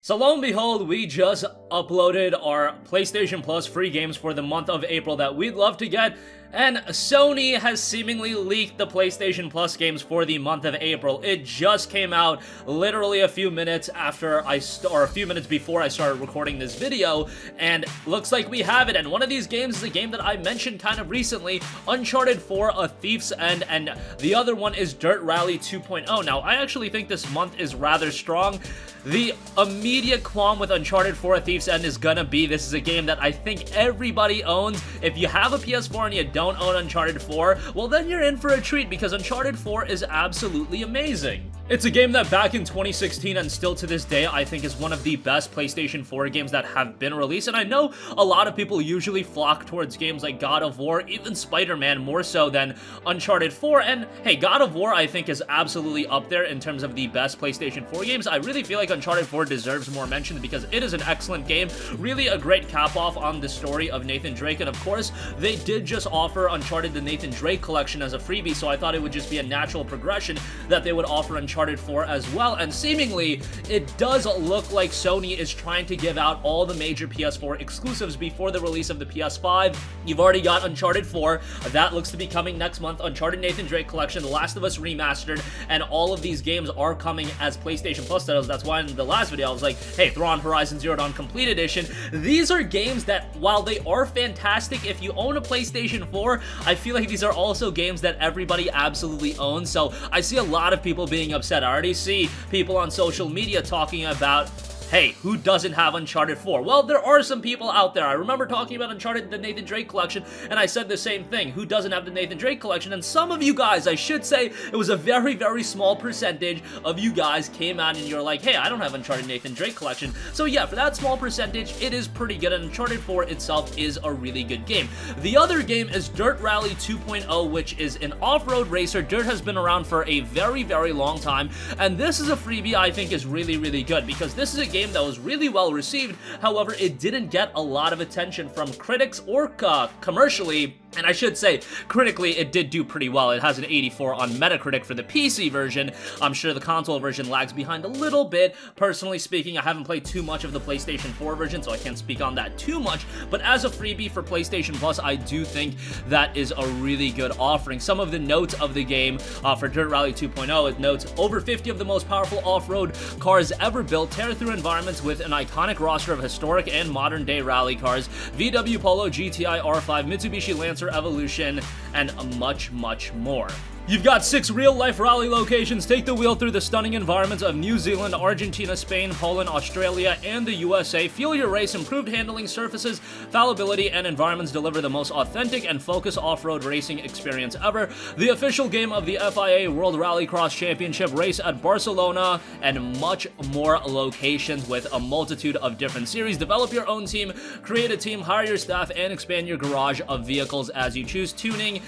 So lo and behold, we just uploaded our PlayStation Plus free games for the month of April that we'd love to get, and Sony has seemingly leaked the PlayStation Plus games for the month of April. It just came out literally a few minutes after or a few minutes before I started recording this video, and looks like we have it. And one of these games is a game that I mentioned kind of recently, Uncharted 4: A Thief's End, and the other one is Dirt Rally 2.0. Now, I actually think this month is rather strong. The immediate qualm with Uncharted 4: A Thief's End is gonna be this is a game that I think everybody owns. If you have a PS4 and you don't own Uncharted 4, well then you're in for a treat because Uncharted 4 is absolutely amazing. It's a game that back in 2016 and still to this day I think is one of the best PlayStation 4 games that have been released, and I know a lot of people usually flock towards games like God of War, even Spider-Man more so than Uncharted 4, and hey, God of War I think is absolutely up there in terms of the best PlayStation 4 games. I really feel like Uncharted 4 deserves more mention because it is an excellent game, really a great cap-off on the story of Nathan Drake, and of course, they did just offer Uncharted the Nathan Drake collection as a freebie, so I thought it would just be a natural progression that they would offer Uncharted 4 as well, and seemingly, it does look like Sony is trying to give out all the major PS4 exclusives before the release of the PS5. You've already got Uncharted 4, that looks to be coming next month, Uncharted Nathan Drake Collection, The Last of Us Remastered, and all of these games are coming as PlayStation Plus titles. That's why in the last video I was like, hey, throw on Horizon Zero Dawn Complete Edition. These are games that, while they are fantastic, if you own a PlayStation 4, I feel like these are also games that everybody absolutely owns, so I see a lot of people being upset. I already see people on social media talking about, hey, who doesn't have Uncharted 4? Well, there are some people out there. I remember talking about Uncharted, the Nathan Drake Collection, and I said the same thing. Who doesn't have the Nathan Drake Collection? And some of you guys, I should say, it was a very, very small percentage of you guys came out and you're like, hey, I don't have Uncharted Nathan Drake Collection. So yeah, for that small percentage, it is pretty good, and Uncharted 4 itself is a really good game. The other game is Dirt Rally 2.0, which is an off-road racer. Dirt has been around for a very, very long time, and this is a freebie I think is really, really good because this is a game that was really well received. However, it didn't get a lot of attention from critics or commercially. And I should say, critically, it did do pretty well. It has an 84 on Metacritic for the PC version. I'm sure the console version lags behind a little bit. Personally speaking, I haven't played too much of the PlayStation 4 version, so I can't speak on that too much. But as a freebie for PlayStation Plus, I do think that is a really good offering. Some of the notes of the game for Dirt Rally 2.0, it notes over 50 of the most powerful off-road cars ever built tear through environments with an iconic roster of historic and modern-day rally cars, VW Polo, GTI R5, Mitsubishi Lancer Evolution, and much, much more. You've got 6 real-life rally locations. Take the wheel through the stunning environments of New Zealand, Argentina, Spain, Poland, Australia, and the USA. Fuel your race, improved handling surfaces, fallibility, and environments deliver the most authentic and focused off-road racing experience ever. The official game of the FIA World Rallycross Championship race at Barcelona, and much more locations with a multitude of different series. Develop your own team, create a team, hire your staff, and expand your garage of vehicles as you choose. Tune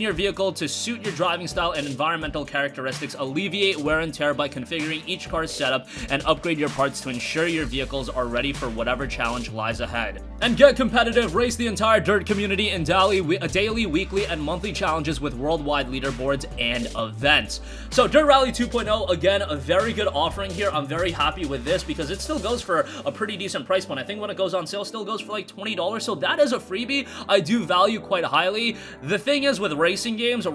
your vehicle to suit your driving style and environmental characteristics. Alleviate wear and tear by configuring each car's setup and upgrade your parts to ensure your vehicles are ready for whatever challenge lies ahead. And get competitive. Race the entire Dirt community in daily, weekly, and monthly challenges with worldwide leaderboards and events. So Dirt Rally 2.0, again, a very good offering here. I'm very happy with this because it still goes for a pretty decent price point. I think when it goes on sale, it still goes for like $20, so that is a freebie I do value quite highly. The thing is with racing games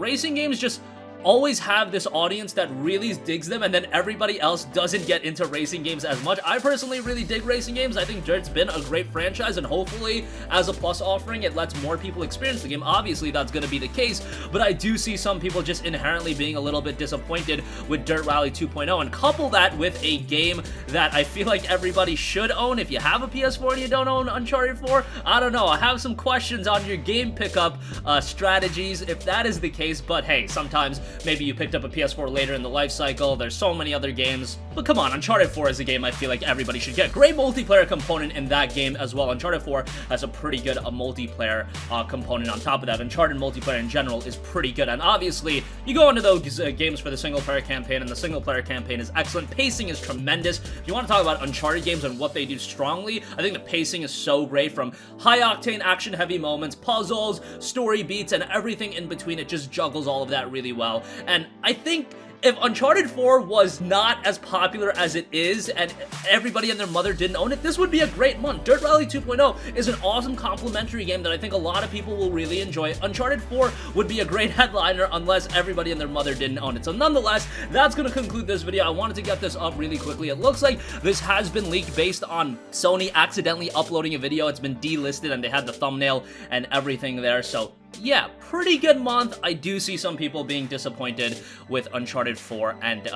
just always have this audience that really digs them, and then everybody else doesn't get into racing games as much. I personally really dig racing games. I think Dirt's been a great franchise, and hopefully, as a plus offering, it lets more people experience the game. Obviously, that's going to be the case, but I do see some people just inherently being a little bit disappointed with Dirt Rally 2.0, and couple that with a game that I feel like everybody should own. If you have a PS4 and you don't own Uncharted 4, I don't know. I have some questions on your game pickup strategies if that is the case, but hey, sometimes maybe you picked up a PS4 later in the life cycle. There's so many other games. But come on, Uncharted 4 is a game I feel like everybody should get. Great multiplayer component in that game as well. Uncharted 4 has a pretty good multiplayer component on top of that. Uncharted multiplayer in general is pretty good. And obviously, you go into those games for the single-player campaign, and the single-player campaign is excellent. Pacing is tremendous. If you want to talk about Uncharted games and what they do strongly, I think the pacing is so great, from high-octane, action-heavy moments, puzzles, story beats, and everything in between. It just juggles all of that really well. And I think if Uncharted 4 was not as popular as it is and everybody and their mother didn't own it, this would be a great month. Dirt Rally 2.0 is an awesome complimentary game that I think a lot of people will really enjoy. Uncharted 4 would be a great headliner unless everybody and their mother didn't own it. So nonetheless, that's going to conclude this video. I wanted to get this up really quickly. It looks like this has been leaked based on Sony accidentally uploading a video. It's been delisted and they had the thumbnail and everything there. So yeah, pretty good month. I do see some people being disappointed with Uncharted 4 and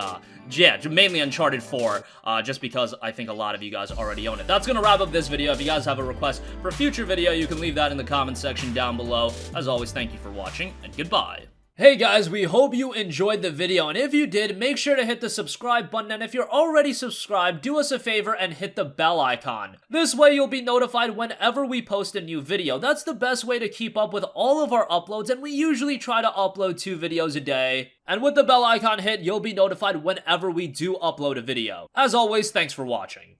yeah, mainly Uncharted 4, just because I think a lot of you guys already own it. That's gonna wrap up this video. If you guys have a request for a future video, you can leave that in the comment section down below. As always, thank you for watching, and goodbye. Hey guys, we hope you enjoyed the video, and if you did, make sure to hit the subscribe button, and if you're already subscribed, do us a favor and hit the bell icon. This way you'll be notified whenever we post a new video. That's the best way to keep up with all of our uploads, and we usually try to upload 2 videos a day. And with the bell icon hit, you'll be notified whenever we do upload a video. As always, thanks for watching.